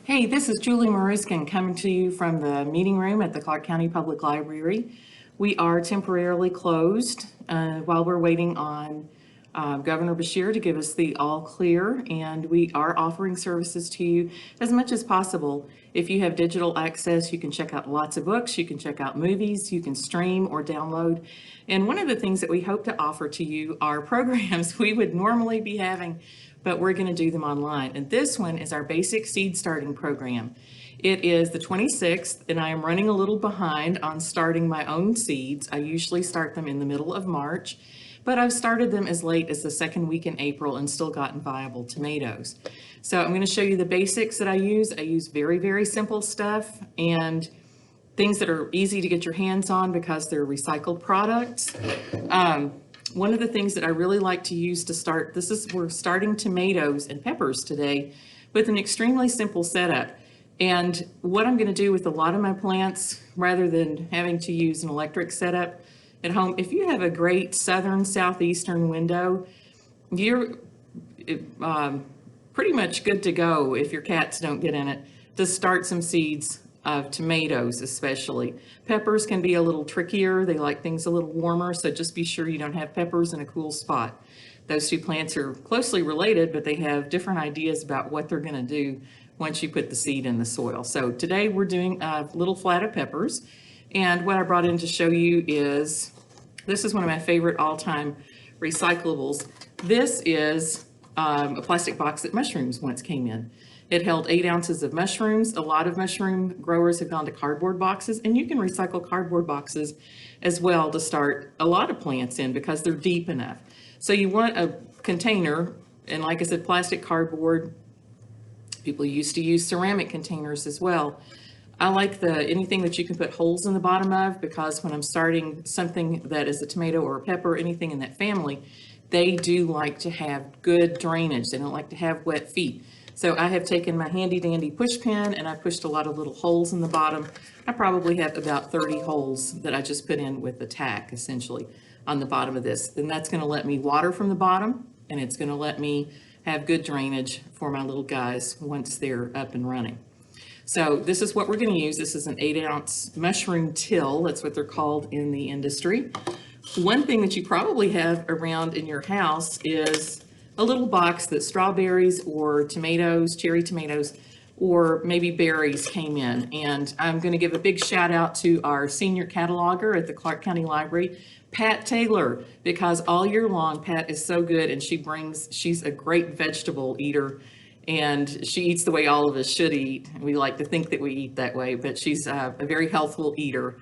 Hey, this is Julie Maruskin coming to you from the meeting room at the Clark County Public Library. We are temporarily closed while we're waiting on Governor Beshear to give us the all clear, and we are offering services to you as much as possible. If you have digital access, you can check out lots of books, you can check out movies, you can stream or download. And one of the things that we hope to offer to you are programs we would normally be having, but we're going to do them online. And this one is our basic seed starting program. It is the 26th, and I am running a little behind on starting my own seeds. I usually start them in the middle of March, but I've started them as late as the second week in April and still gotten viable tomatoes. So I'm going to show you the basics that I use. I use very, very simple stuff and things that are easy to get your hands on because they're recycled products. One of the things that I really like to use to start, we're starting tomatoes and peppers today with an extremely simple setup. And what I'm going to do with a lot of my plants, rather than having to use an electric setup at home, if you have a great southern southeastern window, you're pretty much good to go if your cats don't get in it to start some seeds of tomatoes especially. Peppers can be a little trickier. They like things a little warmer, so just be sure you don't have peppers in a cool spot. Those two plants are closely related, but they have different ideas about what they're going to do once you put the seed in the soil. So today we're doing a little flat of peppers, and what I brought in to show you is, this is one of my favorite all-time recyclables. This is a plastic box that mushrooms once came in. It held 8 ounces of mushrooms. A lot of mushroom growers have gone to cardboard boxes, and you can recycle cardboard boxes as well to start a lot of plants in because they're deep enough. So you want a container, and like I said, plastic, cardboard. People used to use ceramic containers as well. I like anything that you can put holes in the bottom of, because when I'm starting something that is a tomato or a pepper, anything in that family, they do like to have good drainage. They don't like to have wet feet. So I have taken my handy dandy push pin and I pushed a lot of little holes in the bottom. I probably have about 30 holes that I just put in with the tack essentially on the bottom of this. And that's going to let me water from the bottom, and it's going to let me have good drainage for my little guys once they're up and running. So this is what we're going to use. This is an 8-ounce mushroom till. That's what they're called in the industry. One thing that you probably have around in your house is a little box that strawberries or tomatoes, cherry tomatoes, or maybe berries came in. And I'm going to give a big shout out to our senior cataloger at the Clark County Library, Pat Taylor, because all year long, Pat is so good, and she's a great vegetable eater, and she eats the way all of us should eat. We like to think that we eat that way, but she's a very healthful eater.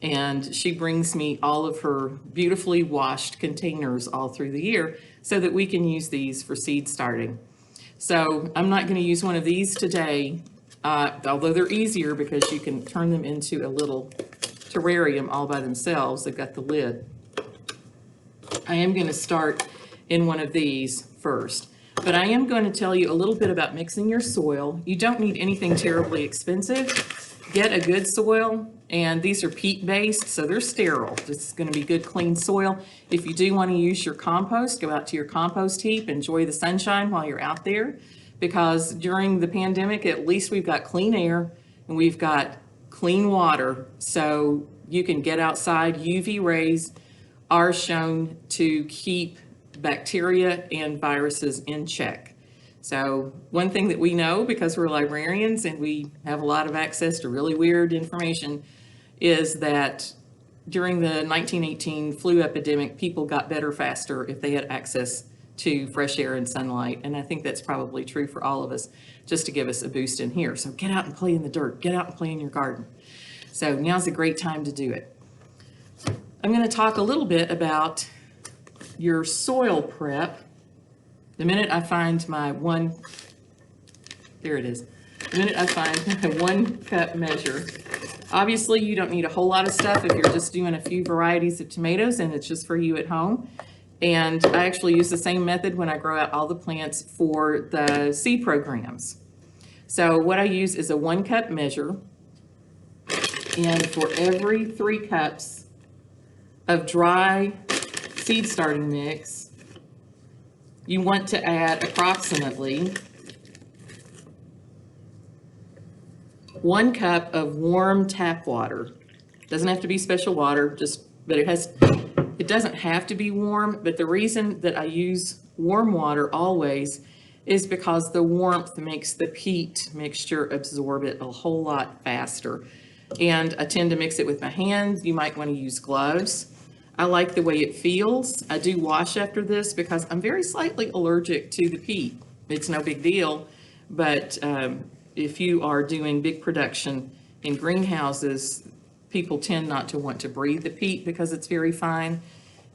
And she brings me all of her beautifully washed containers all through the year so that we can use these for seed starting. So I'm not going to use one of these today, although they're easier because you can turn them into a little terrarium all by themselves. They've got the lid. I am going to start in one of these first, but I am going to tell you a little bit about mixing your soil. You don't need anything terribly expensive. Get a good soil, and these are peat based, so they're sterile. This is going to be good, clean soil. If you do want to use your compost, go out to your compost heap, enjoy the sunshine while you're out there, because during the pandemic, at least we've got clean air and we've got clean water, so you can get outside. UV rays are shown to keep bacteria and viruses in check. So one thing that we know, because we're librarians and we have a lot of access to really weird information, is that during the 1918 flu epidemic, people got better faster if they had access to fresh air and sunlight. And I think that's probably true for all of us, just to give us a boost in here. So get out and play in the dirt, get out and play in your garden. So now's a great time to do it. I'm going to talk a little bit about your soil prep. The minute I find my there it is. The minute I find my 1 cup measure. Obviously, you don't need a whole lot of stuff if you're just doing a few varieties of tomatoes and it's just for you at home. And I actually use the same method when I grow out all the plants for the seed programs. So what I use is a 1 cup measure, and for every 3 cups of dry seed starting mix, you want to add approximately 1 cup of warm tap water. Doesn't have to be special water, but it doesn't have to be warm, but the reason that I use warm water always is because the warmth makes the peat mixture absorb it a whole lot faster. And I tend to mix it with my hands. You might want to use gloves. I like the way it feels. I do wash after this because I'm very slightly allergic to the peat. It's no big deal, but if you are doing big production in greenhouses, people tend not to want to breathe the peat because it's very fine,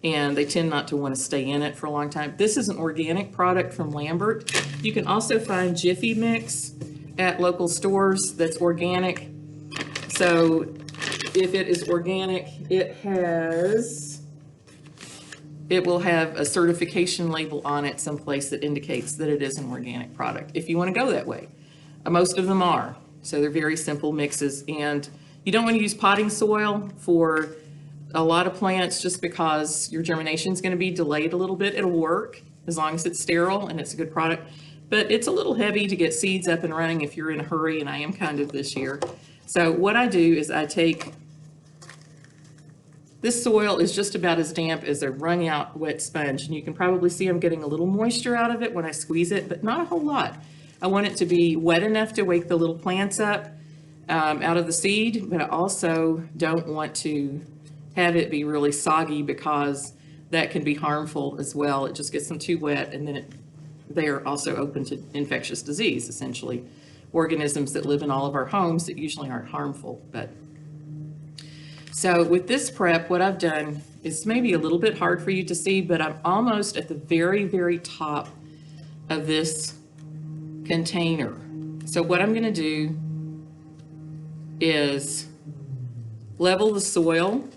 and they tend not to want to stay in it for a long time. This is an organic product from Lambert. You can also find Jiffy Mix at local stores that's organic. So if it is organic, it will have a certification label on it someplace that indicates that it is an organic product, if you want to go that way. Most of them are, so they're very simple mixes. And you don't want to use potting soil for a lot of plants just because your germination is going to be delayed a little bit. It'll work as long as it's sterile and it's a good product, but it's a little heavy to get seeds up and running if you're in a hurry, and I am kind of this year. So what I do is I take, this soil is just about as damp as a wrung out wet sponge, and you can probably see I'm getting a little moisture out of it when I squeeze it, but not a whole lot. I want it to be wet enough to wake the little plants up out of the seed, but I also don't want to have it be really soggy because that can be harmful as well. It just gets them too wet, and then they're also open to infectious disease, essentially. Organisms that live in all of our homes that usually aren't harmful. But so with this prep, what I've done is maybe a little bit hard for you to see, but I'm almost at the very, very top of this container. So what I'm going to do is level the soil,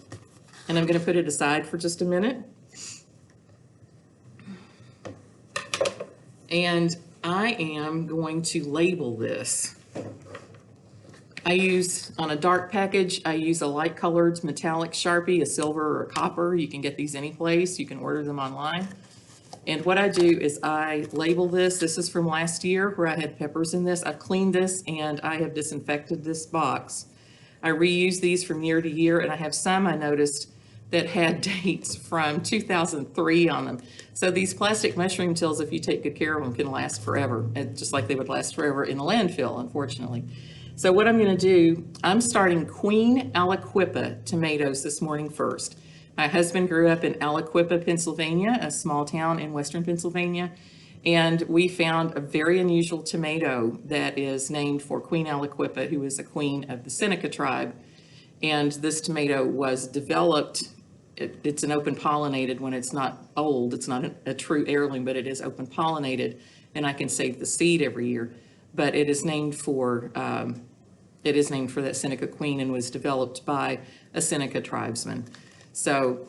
and I'm going to put it aside for just a minute. And I am going to label this. I use, on a dark package, I use a light colored metallic Sharpie, a silver or a copper. You can get these any place. You can order them online. And what I do is I label this. This is from last year where I had peppers in this. I've cleaned this and I have disinfected this box. I reuse these from year to year, and I have some I noticed that had dates from 2003 on them. So these plastic mushroom tills, if you take good care of them, can last forever, just like they would last forever in a landfill, unfortunately. So what I'm going to do, I'm starting Queen Aliquippa tomatoes this morning first. My husband grew up in Aliquippa, Pennsylvania, a small town in western Pennsylvania, and we found a very unusual tomato that is named for Queen Aliquippa, who is a queen of the Seneca tribe. And this tomato was developed, it's an open pollinated when it's not old. It's not a true heirloom, but it is open pollinated, and I can save the seed every year. But it is named for that Seneca queen and was developed by a Seneca tribesman. So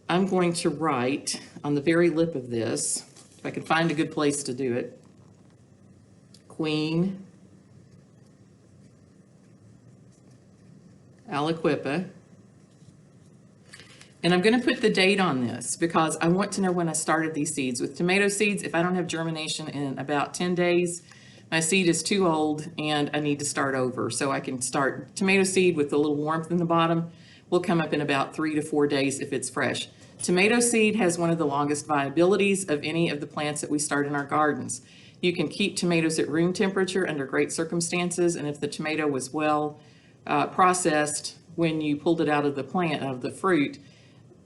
I'm going to write on the very lip of this, if I can find a good place to do it, Queen Aliquippa. And I'm going to put the date on this because I want to know when I started these seeds. With tomato seeds, if I don't have germination in about 10 days, my seed is too old and I need to start over. So I can start tomato seed with a little warmth in the bottom. Will come up in about 3 to 4 days if it's fresh. Tomato seed has one of the longest viabilities of any of the plants that we start in our gardens. You can keep tomatoes at room temperature under great circumstances, and if the tomato was well processed when you pulled it out of the plant, of the fruit,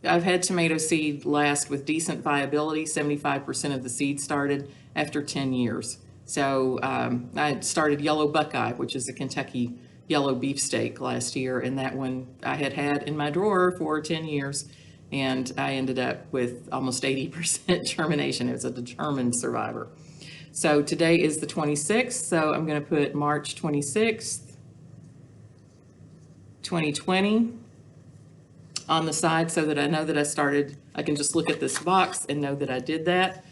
I've had tomato seed last with decent viability. 75% of the seed started after 10 years. So I started Yellow Buckeye, which is a Kentucky yellow beefsteak last year, and that one I had in my drawer for 10 years, and I ended up with almost 80% germination. It was a determined survivor. So today is the 26th, so I'm going to put March 26th, 2020 on the side so that I know that I started. I can just look at this box and know that I did that.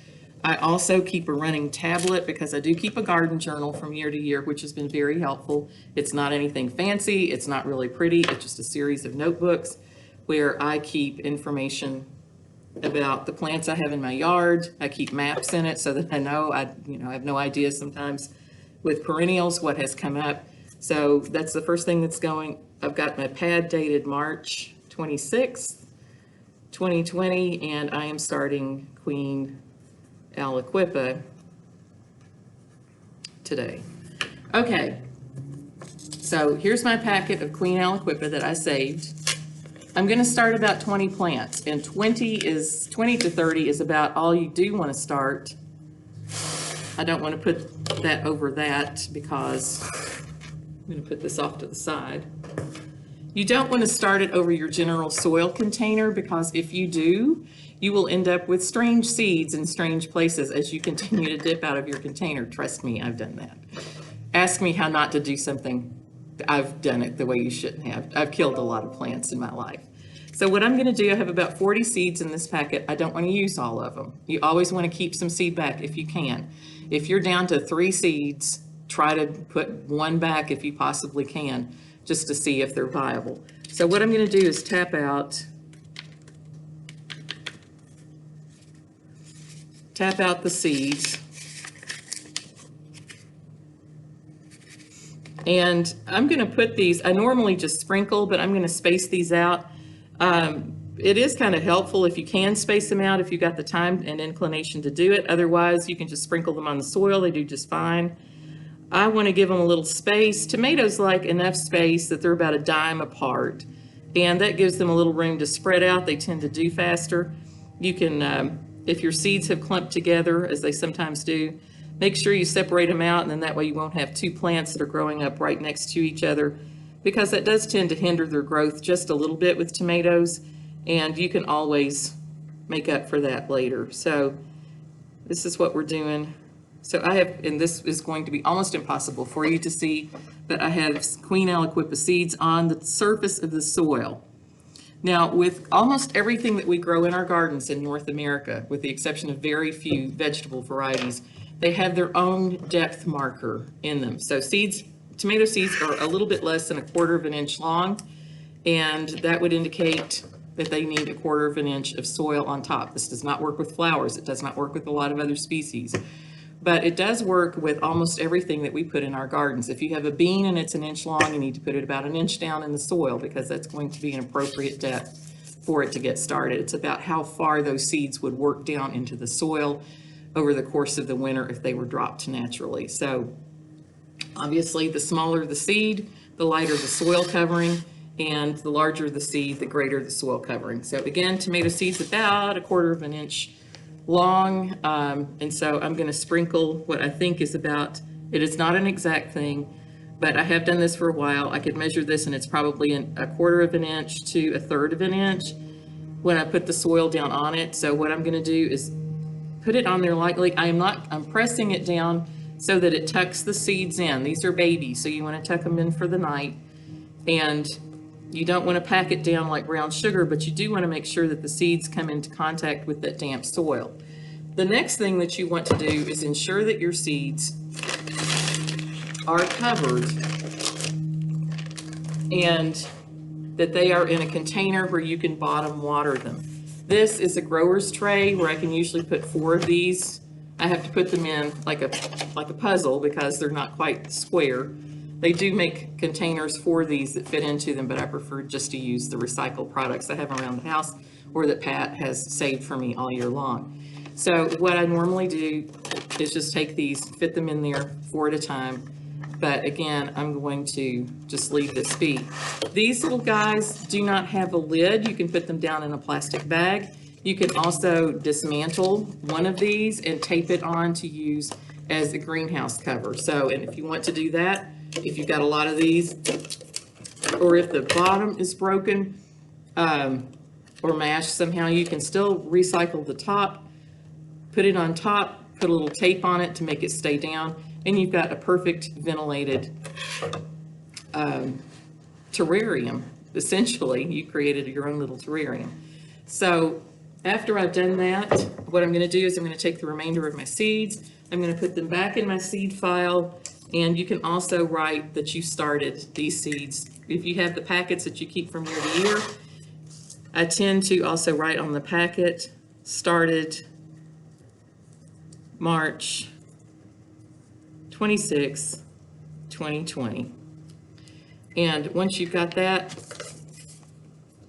I also keep a running tablet because I do keep a garden journal from year to year, which has been very helpful. It's not anything fancy. It's not really pretty. It's just a series of notebooks where I keep information about the plants I have in my yard. I keep maps in it so that I know. I have no idea sometimes with perennials, what has come up. So that's the first thing that's going. I've got my pad dated March 26th, 2020, and I am starting Queen Aliquippa today. Okay, so here's my packet of Queen Aliquippa that I saved. I'm going to start about 20 plants, and 20 to 30 is about all you do want to start. I don't want to put that over that because I'm going to put this off to the side. You don't want to start it over your general soil container, because if you do, you will end up with strange seeds in strange places as you continue to dip out of your container. Trust me, I've done that. Ask me how not to do something. I've done it the way you shouldn't have. I've killed a lot of plants in my life. So what I'm going to do, I have about 40 seeds in this packet. I don't want to use all of them. You always want to keep some seed back if you can. If you're down to 3 seeds, try to put 1 back if you possibly can, just to see if they're viable. So what I'm going to do is tap out the seeds. And I'm going to put these, I normally just sprinkle, but I'm going to space these out. It is kind of helpful if you can space them out, if you've got the time and inclination to do it. Otherwise, you can just sprinkle them on the soil. They do just fine. I want to give them a little space. Tomatoes like enough space that they're about a dime apart, and that gives them a little room to spread out. They tend to do faster. You can, if your seeds have clumped together, as they sometimes do, make sure you separate them out, and then that way you won't have 2 plants that are growing up right next to each other, because that does tend to hinder their growth just a little bit with tomatoes, and you can always make up for that later. So this is what we're doing. So I have, and this is going to be almost impossible for you to see, but I have Queen Aliquippa seeds on the surface of the soil. Now, with almost everything that we grow in our gardens in North America, with the exception of very few vegetable varieties, they have their own depth marker in them. So seeds, tomato seeds are a little bit less than 1/4 of an inch long, and that would indicate that they need 1/4 of an inch of soil on top. This does not work with flowers. It does not work with a lot of other species. But it does work with almost everything that we put in our gardens. If you have a bean and it's 1 inch long, you need to put it about 1 inch down in the soil, because that's going to be an appropriate depth for it to get started. It's about how far those seeds would work down into the soil over the course of the winter if they were dropped naturally. So obviously, the smaller the seed, the lighter the soil covering, and the larger the seed, the greater the soil covering. So again, tomato seeds about 1/4 of an inch long, and so I'm going to sprinkle what I think is about, it is not an exact thing, but I have done this for a while. I could measure this, and it's probably 1/4 of an inch to 1/3 of an inch when I put the soil down on it. So what I'm going to do is put it on there lightly. I'm pressing it down so that it tucks the seeds in. These are babies, so you want to tuck them in for the night, and you don't want to pack it down like brown sugar, but you do want to make sure that the seeds come into contact with that damp soil. The next thing that you want to do is ensure that your seeds are covered and that they are in a container where you can bottom water them. This is a grower's tray where I can usually put 4 of these. I have to put them in like a puzzle because they're not quite square. They do make containers for these that fit into them, but I prefer just to use the recycled products I have around the house or that Pat has saved for me all year long. So what I normally do is just take these, fit them in there 4 at a time. But again, I'm going to just leave this be. These little guys do not have a lid. You can put them down in a plastic bag. You can also dismantle one of these and tape it on to use as a greenhouse cover. So, and if you want to do that, if you've got a lot of these, or if the bottom is broken or mashed somehow, you can still recycle the top, put it on top, put a little tape on it to make it stay down, and you've got a perfect ventilated terrarium. Essentially, you created your own little terrarium. So after I've done that, what I'm going to do is I'm going to take the remainder of my seeds, I'm going to put them back in my seed file, and you can also write that you started these seeds. If you have the packets that you keep from year to year, I tend to also write on the packet, started March 26, 2020. And once you've got that,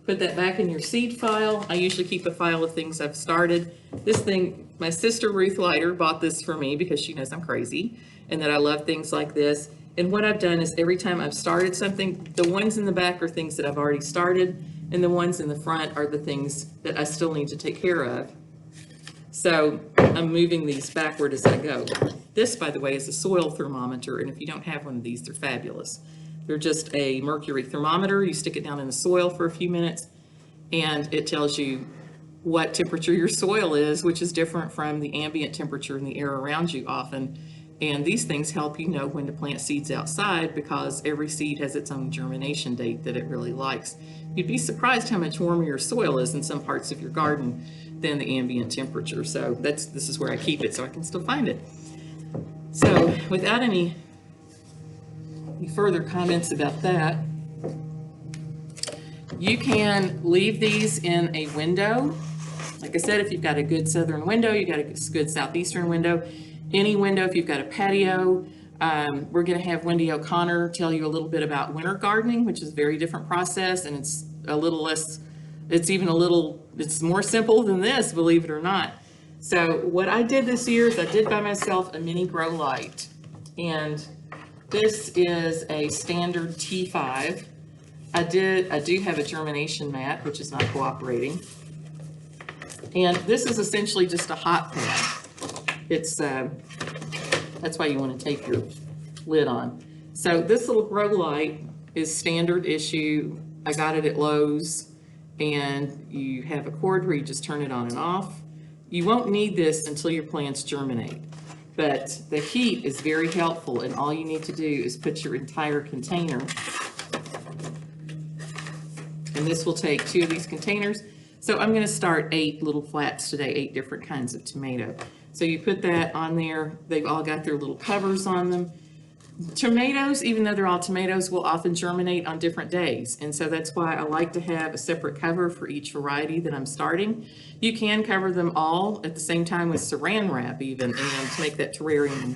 put that back in your seed file. I usually keep a file of things I've started. This thing, my sister Ruth Leiter bought this for me because she knows I'm crazy and that I love things like this. And what I've done is every time I've started something, the ones in the back are things that I've already started, and the ones in the front are the things that I still need to take care of. So I'm moving these backward as I go. This, by the way, is a soil thermometer, and if you don't have one of these, they're fabulous. They're just a mercury thermometer. You stick it down in the soil for a few minutes, and it tells you what temperature your soil is, which is different from the ambient temperature in the air around you often. And these things help you know when to plant seeds outside because every seed has its own germination date that it really likes. You'd be surprised how much warmer your soil is in some parts of your garden than the ambient temperature. So this is where I keep it so I can still find it. So without any further comments about that, you can leave these in a window. Like I said, if you've got a good southern window, you've got a good southeastern window, any window, if you've got a patio. We're going to have Wendy O'Connor tell you a little bit about winter gardening, which is a very different process, and it's a little less, it's more simple than this, believe it or not. So what I did this year is I did by myself a mini grow light, and this is a standard T5. I do have a germination mat, which is not cooperating. And this is essentially just a hot pad. It's, that's why you want to tape your lid on. So this little grow light is standard issue. I got it at Lowe's, and you have a cord where you just turn it on and off. You won't need this until your plants germinate, but the heat is very helpful, and all you need to do is put your entire container, and this will take 2 of these containers. So I'm going to start 8 little flats today, 8 different kinds of tomato. So you put that on there. They've all got their little covers on them. Tomatoes, even though they're all tomatoes, will often germinate on different days. And so that's why I like to have a separate cover for each variety that I'm starting. You can cover them all at the same time with saran wrap even, and to make that terrarium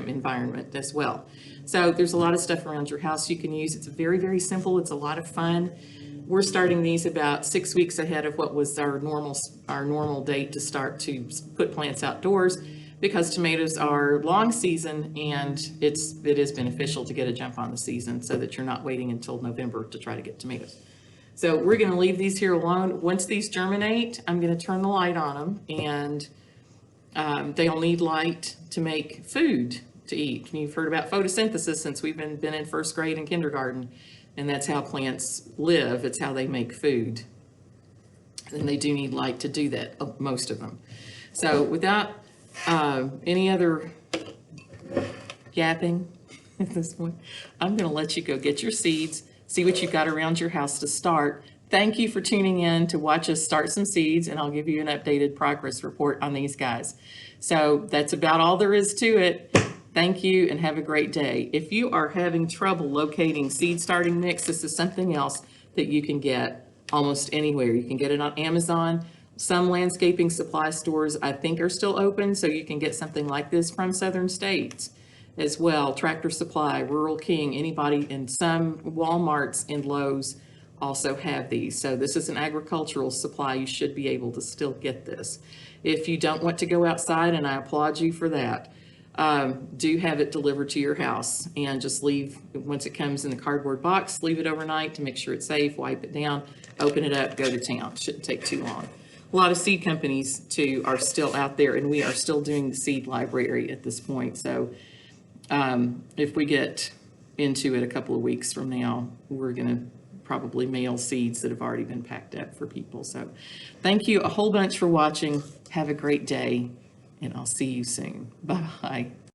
environment as well. So there's a lot of stuff around your house you can use. It's very, very simple. It's a lot of fun. We're starting these about 6 weeks ahead of what was our normal date to start to put plants outdoors, because tomatoes are long season, and it is beneficial to get a jump on the season so that you're not waiting until November to try to get tomatoes. So we're going to leave these here alone. Once these germinate, I'm going to turn the light on them, and they'll need light to make food to eat. You've heard about photosynthesis since we've been in first grade and kindergarten. And that's how plants live. It's how they make food. And they do need light to do that, most of them. So without any other yapping at this point, I'm going to let you go get your seeds, see what you've got around your house to start. Thank you for tuning in to watch us start some seeds, and I'll give you an updated progress report on these guys. So that's about all there is to it. Thank you, and have a great day. If you are having trouble locating seed starting mix, this is something else that you can get almost anywhere. You can get it on Amazon. Some landscaping supply stores, I think, are still open, so you can get something like this from Southern States as well. Tractor Supply, Rural King, anybody, and some Walmarts and Lowe's also have these. So this is an agricultural supply. You should be able to still get this. If you don't want to go outside, and I applaud you for that, do have it delivered to your house, and just leave, once it comes in the cardboard box, leave it overnight to make sure it's safe, wipe it down, open it up, go to town. Shouldn't take too long. A lot of seed companies too are still out there, and we are still doing the seed library at this point. So if we get into it a couple of weeks from now, we're going to probably mail seeds that have already been packed up for people. So thank you a whole bunch for watching. Have a great day, and I'll see you soon. Bye-bye.